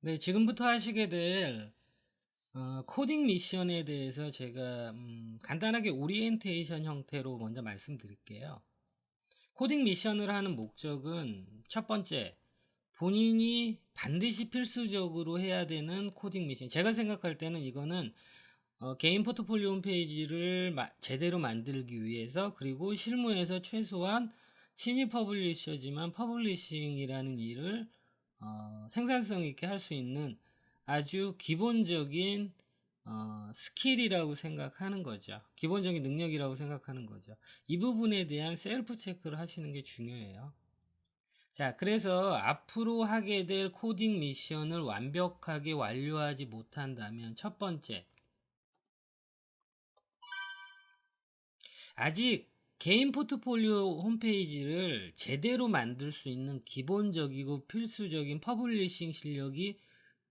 네, 지금부터 하시게 될 코딩 미션에 대해서 제가 간단하게 오리엔테이션 형태로 먼저 말씀드릴게요. 코딩 미션을 하는 목적은 첫 번째, 본인이 반드시 필수적으로 해야 되는 코딩 미션. 제가 생각할 때는 이거는 개인 포트폴리오 홈페이지를 제대로 만들기 위해서, 그리고 실무에서 최소한 신입 퍼블리셔지만 퍼블리싱이라는 일을 생산성 있게 할 수 있는 아주 기본적인 스킬이라고 생각하는 거죠. 기본적인 능력이라고 생각하는 거죠. 이 부분에 대한 셀프 체크를 하시는 게 중요해요. 자, 그래서 앞으로 하게 될 코딩 미션을 완벽하게 완료하지 못한다면, 첫 번째, 아직 개인 포트폴리오 홈페이지를 제대로 만들 수 있는 기본적이고 필수적인 퍼블리싱 실력이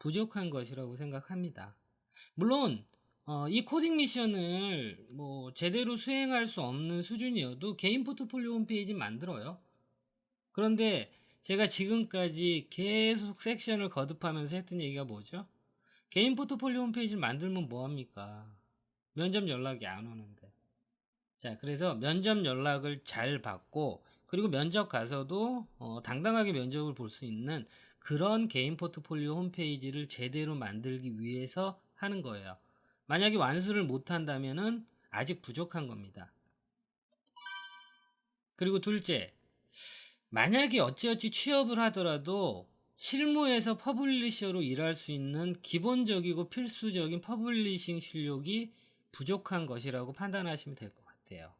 부족한 것이라고 생각합니다. 물론 이 코딩 미션을 뭐 제대로 수행할 수 없는 수준이어도 개인 포트폴리오 홈페이지 만들어요. 그런데 제가 지금까지 계속 섹션을 거듭하면서 했던 얘기가 뭐죠? 개인 포트폴리오 홈페이지를 만들면 뭐합니까? 면접 연락이 안 오는데. 자, 그래서 면접 연락을 잘 받고, 그리고 면접 가서도 당당하게 면접을 볼 수 있는 그런 개인 포트폴리오 홈페이지를 제대로 만들기 위해서 하는 거예요. 만약에 완수를 못한다면은 아직 부족한 겁니다. 그리고 둘째, 만약에 어찌어찌 취업을 하더라도 실무에서 퍼블리셔로 일할 수 있는 기본적이고 필수적인 퍼블리싱 실력이 부족한 것이라고 판단하시면 될 것 같아요.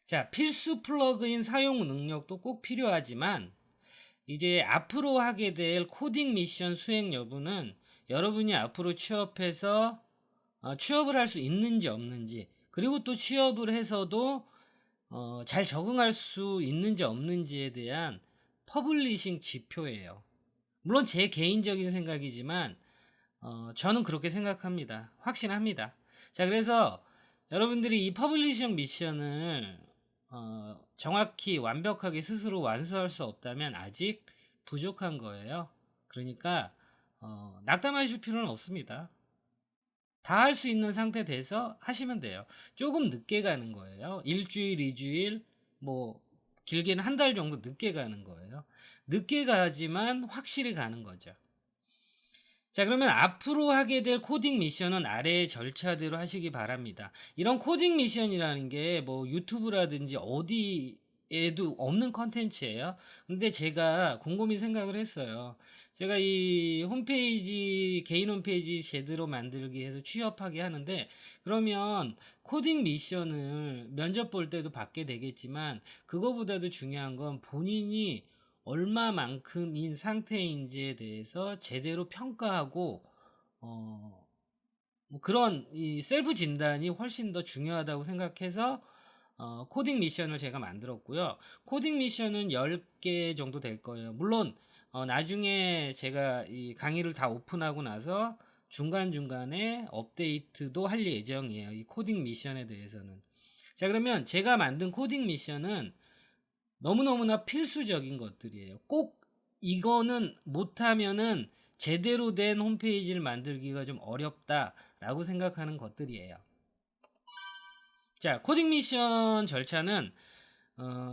자, 필수 플러그인 사용 능력도 꼭 필요하지만, 이제 앞으로 하게 될 코딩 미션 수행 여부는 여러분이 앞으로 취업해서 취업을 할 수 있는지 없는지, 그리고 또 취업을 해서도 잘 적응할 수 있는지 없는지에 대한 퍼블리싱 지표예요. 물론 제 개인적인 생각이지만 저는 그렇게 생각합니다. 확신합니다. 자, 그래서 여러분들이 이 퍼블리싱 미션을 정확히 완벽하게 스스로 완수할 수 없다면 아직 부족한 거예요. 그러니까 낙담하실 필요는 없습니다. 다 할 수 있는 상태 돼서 하시면 돼요. 조금 늦게 가는 거예요. 일주일, 이주일, 뭐 길게는 한 달 정도 늦게 가는 거예요. 늦게 가지만 확실히 가는 거죠. 자, 그러면 앞으로 하게 될 코딩 미션은 아래의 절차대로 하시기 바랍니다. 이런 코딩 미션이라는 게 뭐 유튜브라든지 어디에도 없는 컨텐츠예요. 근데 제가 곰곰이 생각을 했어요. 제가 이 홈페이지, 개인 홈페이지 제대로 만들기 위해서 취업하게 하는데, 그러면 코딩 미션을 면접 볼 때도 받게 되겠지만, 그거보다도 중요한 건 본인이 얼마만큼인 상태인지에 대해서 제대로 평가하고 뭐 그런 이 셀프 진단이 훨씬 더 중요하다고 생각해서 코딩 미션을 제가 만들었고요. 코딩 미션은 10개 정도 될 거예요. 물론 나중에 제가 이 강의를 다 오픈하고 나서 중간중간에 업데이트도 할 예정이에요. 이 코딩 미션에 대해서는. 자, 그러면 제가 만든 코딩 미션은 너무너무나 필수적인 것들이에요. 꼭 이거는 못하면은 제대로 된 홈페이지를 만들기가 좀 어렵다라고 생각하는 것들이에요. 자, 코딩 미션 절차는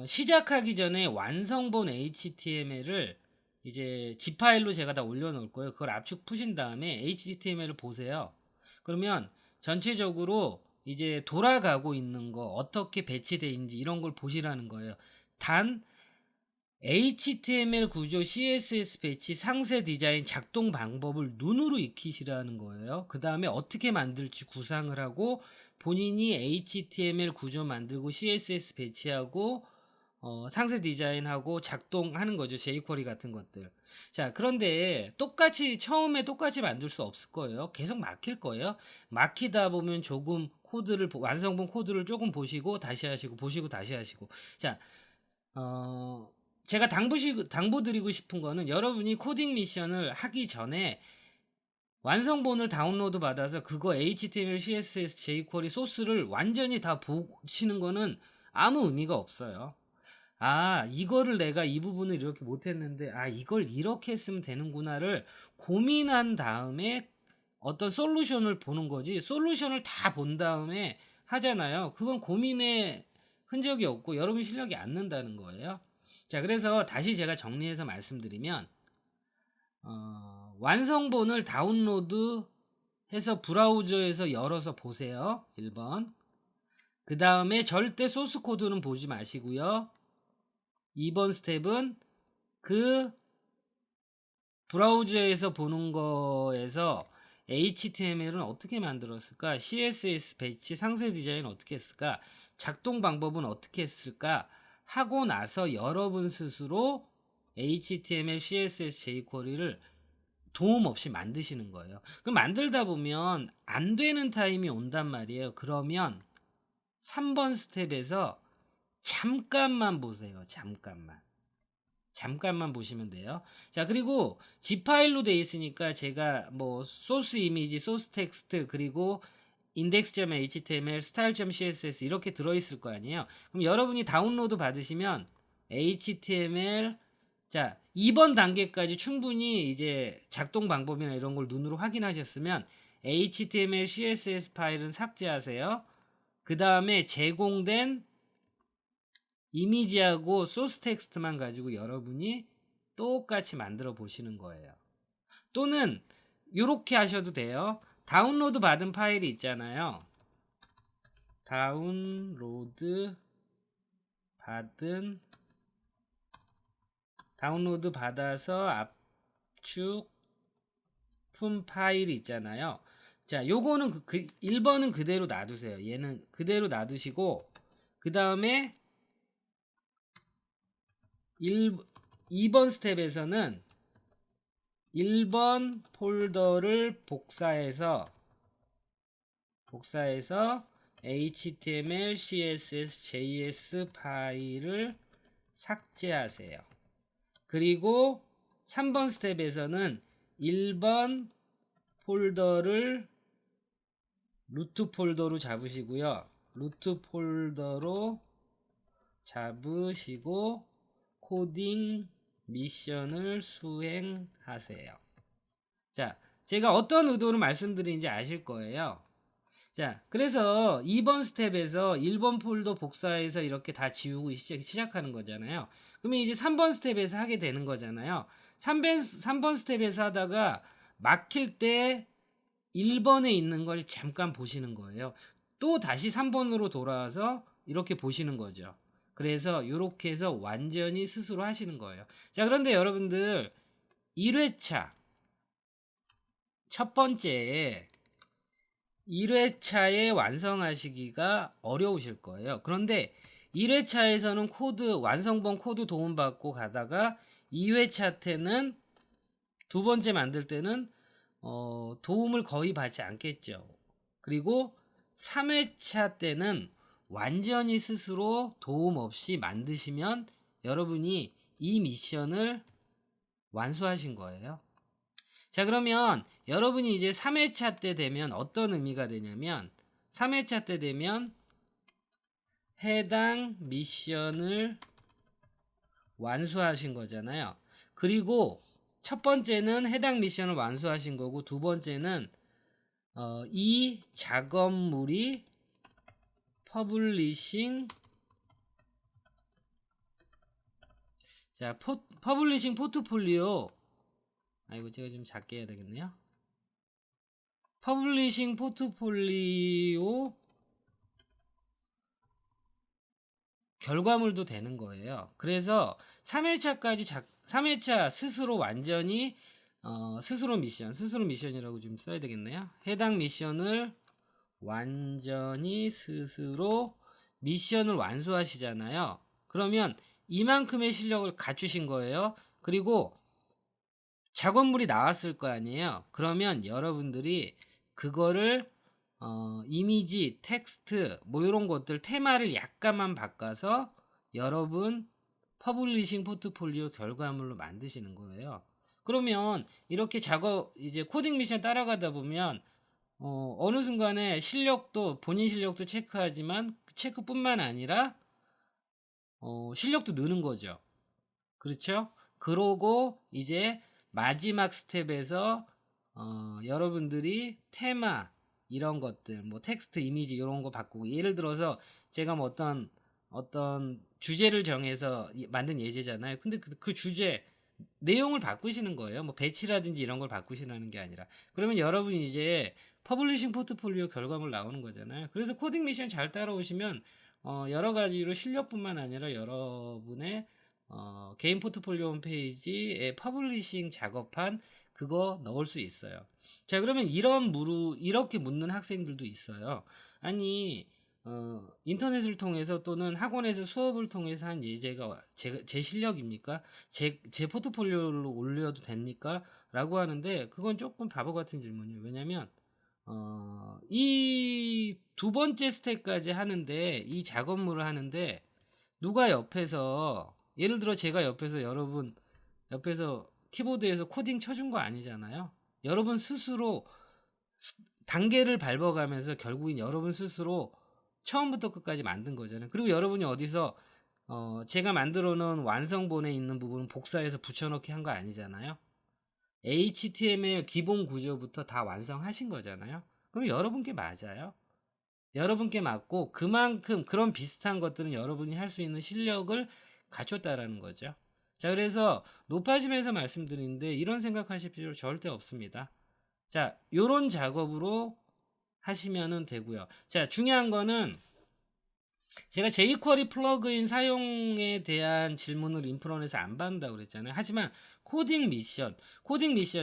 시작하기 전에 완성본 HTML을 이제 zip 파일로 제가 다 올려놓을 거예요. 그걸 압축 푸신 다음에 HTML을 보세요. 그러면 전체적으로 이제 돌아가고 있는 거, 어떻게 배치되어 있는지 이런 걸 보시라는 거예요. 단 HTML 구조, CSS 배치, 상세 디자인, 작동 방법을 눈으로 익히시라는 거예요. 그 다음에 어떻게 만들지 구상을 하고, 본인이 HTML 구조 만들고 CSS 배치하고 상세 디자인하고 작동하는 거죠. jQuery 같은 것들. 자, 그런데 처음에 똑같이 만들 수 없을 거예요. 계속 막힐 거예요. 막히다 보면 조금 완성본 코드를 조금 보시고 다시 하시고, 보시고 다시 하시고. 자, 제가 당부드리고 싶은 거는, 여러분이 코딩 미션을 하기 전에 완성본을 다운로드 받아서 그거 HTML, CSS, jQuery 소스를 완전히 다 보시는 거는 아무 의미가 없어요. 아, 이거를 내가 이 부분을 이렇게 못했는데, 아, 이걸 이렇게 했으면 되는구나를 고민한 다음에 어떤 솔루션을 보는 거지, 솔루션을 다 본 다음에 하잖아요. 그건 고민의 흔적이 없고 여러분 실력이 안 는다는 거예요. 자, 그래서 다시 제가 정리해서 말씀드리면, 완성본을 다운로드 해서 브라우저에서 열어서 보세요. 1번. 그 다음에 절대 소스 코드는 보지 마시고요. 2번 스텝은 그 브라우저에서 보는 거에서 HTML은 어떻게 만들었을까? CSS 배치, 상세 디자인 어떻게 했을까? 작동 방법은 어떻게 했을까? 하고 나서 여러분 스스로 HTML, CSS, jQuery를 도움 없이 만드시는 거예요. 그럼 만들다 보면 안 되는 타임이 온단 말이에요. 그러면 3번 스텝에서 잠깐만 보세요. 잠깐만 보시면 돼요. 자, 그리고 zip 파일로 돼 있으니까 제가 뭐 소스 이미지, 소스 텍스트, 그리고 index.html, style.css 이렇게 들어 있을 거 아니에요. 그럼 여러분이 다운로드 받으시면 HTML, 자, 2번 단계까지 충분히 이제 작동 방법이나 이런 걸 눈으로 확인하셨으면 HTML, CSS 파일은 삭제하세요. 그 다음에 제공된 이미지하고 소스 텍스트만 가지고 여러분이 똑같이 만들어 보시는 거예요. 또는 이렇게 하셔도 돼요. 다운로드 받은 파일이 있잖아요. 다운로드 받아서 압축품 파일이 있잖아요. 자, 요거는 1번은 그대로 놔두세요. 얘는 그대로 놔두시고, 그 다음에 2번 스텝에서는 1번 폴더를 복사해서 HTML, CSS, JS 파일을 삭제하세요. 그리고 3번 스텝에서는 1번 폴더를 루트 폴더로 잡으시고요. 루트 폴더로 잡으시고 코딩 미션을 수행하세요. 자, 제가 어떤 의도로 말씀드리는지 아실 거예요. 자, 그래서 2번 스텝에서 1번 폴더 복사해서 이렇게 다 지우고 시작하는 거잖아요. 그러면 이제 3번 스텝에서 하게 되는 거잖아요. 3번 스텝에서 하다가 막힐 때 1번에 있는 걸 잠깐 보시는 거예요. 또 다시 3번으로 돌아와서 이렇게 보시는 거죠. 그래서 이렇게 해서 완전히 스스로 하시는 거예요. 자, 그런데 여러분들 1회차 첫 번째 1회차에 완성하시기가 어려우실 거예요. 그런데 1회차에서는 완성본 코드 도움받고 가다가 2회차 때는 두 번째 만들 때는 도움을 거의 받지 않겠죠. 그리고 3회차 때는 완전히 스스로 도움 없이 만드시면 여러분이 이 미션을 완수하신 거예요. 자, 그러면 여러분이 이제 3회차 때 되면 어떤 의미가 되냐면 3회차 때 되면 해당 미션을 완수하신 거잖아요. 그리고 첫 번째는 해당 미션을 완수하신 거고, 두 번째는 이 작업물이 퍼블리싱 포트폴리오, 이거 제가 좀 작게 해야 되겠네요. 퍼블리싱 포트폴리오 결과물도 되는 거예요. 그래서 3회차 스스로 완전히 스스로 미션이라고 좀 써야 되겠네요. 해당 미션을 완전히 스스로 미션을 완수하시잖아요. 그러면 이만큼의 실력을 갖추신 거예요. 그리고 작업물이 나왔을 거 아니에요. 그러면 여러분들이 그거를 이미지, 텍스트 뭐 이런 것들 테마를 약간만 바꿔서 여러분 퍼블리싱 포트폴리오 결과물로 만드시는 거예요. 그러면 이렇게 이제 코딩 미션 따라가다 보면 어느 순간에 본인 실력도 체크하지만 그 체크뿐만 아니라 실력도 느는 거죠. 그렇죠? 그러고 이제 마지막 스텝에서 여러분들이 테마 이런 것들 뭐 텍스트 이미지 이런 거 바꾸고 예를 들어서 제가 뭐 어떤 주제를 정해서 만든 예제잖아요. 근데 그 주제 내용을 바꾸시는 거예요. 뭐 배치라든지 이런 걸 바꾸시라는 게 아니라. 그러면 여러분이 이제 퍼블리싱 포트폴리오 결과물 나오는 거잖아요. 그래서 코딩 미션 잘 따라오시면 여러 가지로 실력뿐만 아니라 여러분의 개인 포트폴리오 홈페이지에 퍼블리싱 작업한 그거 넣을 수 있어요. 자, 그러면 이렇게 묻는 학생들도 있어요. 아니, 인터넷을 통해서 또는 학원에서 수업을 통해서 한 예제가 제 실력입니까? 제 포트폴리오로 올려도 됩니까? 라고 하는데, 그건 조금 바보 같은 질문이에요. 왜냐면, 이 두 번째 스텝까지 하는데, 이 작업물을 하는데, 누가 옆에서, 예를 들어 제가 옆에서 키보드에서 코딩 쳐준 거 아니잖아요. 여러분 스스로 단계를 밟아가면서 결국엔 여러분 스스로 처음부터 끝까지 만든 거잖아요. 그리고 여러분이 어디서 제가 만들어 놓은 완성본에 있는 부분은 복사해서 붙여넣기 한 거 아니잖아요. HTML 기본 구조부터 다 완성하신 거잖아요. 그럼 여러분께 맞아요. 여러분께 맞고 그만큼 그런 비슷한 것들은 여러분이 할 수 있는 실력을 갖췄다라는 거죠. 자, 그래서 높아짐에서 말씀드리는데 이런 생각하실 필요 절대 없습니다. 자, 요런 작업으로 하시면 되고요. 자, 중요한 거는 제가 jQuery 플러그인 사용에 대한 질문을 인프런에서 안 받는다고 그랬잖아요. 하지만 코딩 미션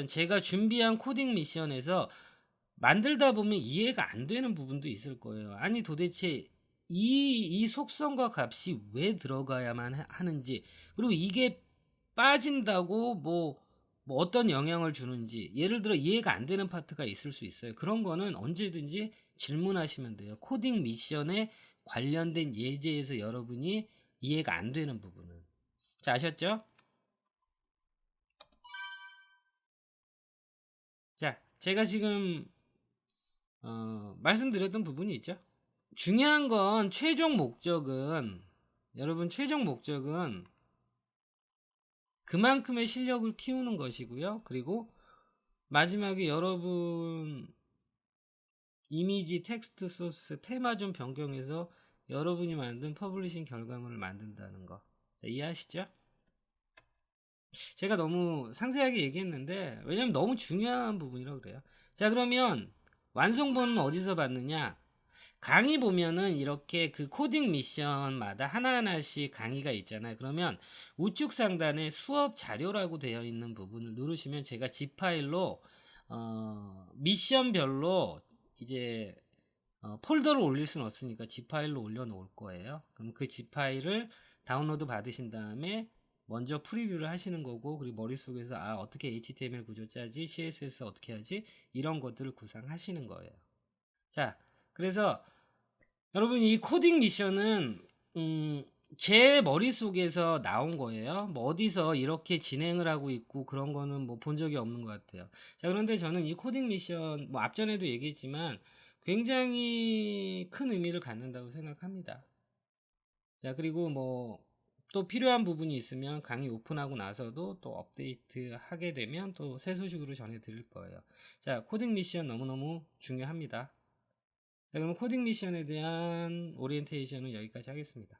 제가 준비한 코딩 미션에서 만들다 보면 이해가 안 되는 부분도 있을 거예요. 아니 도대체 이 속성과 값이 왜 들어가야만 하는지, 그리고 이게 빠진다고 뭐 어떤 영향을 주는지, 예를 들어 이해가 안 되는 파트가 있을 수 있어요. 그런 거는 언제든지 질문하시면 돼요. 코딩 미션에 관련된 예제에서 여러분이 이해가 안 되는 부분은. 자, 아셨죠? 자, 제가 지금 말씀드렸던 부분이 있죠. 중요한 건 최종 목적은 그만큼의 실력을 키우는 것이고요. 그리고 마지막에 여러분 이미지, 텍스트 소스, 테마 좀 변경해서 여러분이 만든 퍼블리싱 결과물을 만든다는 거. 자, 이해하시죠? 제가 너무 상세하게 얘기했는데 왜냐면 너무 중요한 부분이라고 그래요. 자, 그러면 완성본은 어디서 받느냐? 강의 보면은 이렇게 그 코딩 미션마다 하나하나씩 강의가 있잖아요. 그러면 우측 상단에 수업 자료라고 되어 있는 부분을 누르시면 제가 zip 파일로 미션별로 이제 폴더를 올릴 수는 없으니까 zip 파일로 올려놓을 거예요. 그럼 그 zip 파일을 다운로드 받으신 다음에 먼저 프리뷰를 하시는 거고, 그리고 머릿속에서 어떻게 HTML 구조 짜지, CSS 어떻게 하지, 이런 것들을 구상하시는 거예요. 자, 그래서 여러분 이 코딩 미션은 제 머릿속에서 나온 거예요. 뭐 어디서 이렇게 진행을 하고 있고 그런 거는 뭐 본 적이 없는 것 같아요. 자, 그런데 저는 이 코딩 미션 뭐 앞전에도 얘기했지만 굉장히 큰 의미를 갖는다고 생각합니다. 자, 그리고 뭐 또 필요한 부분이 있으면 강의 오픈하고 나서도 또 업데이트 하게 되면 또 새 소식으로 전해 드릴 거예요. 자, 코딩 미션 너무너무 중요합니다. 자, 그럼 코딩 미션에 대한 오리엔테이션은 여기까지 하겠습니다.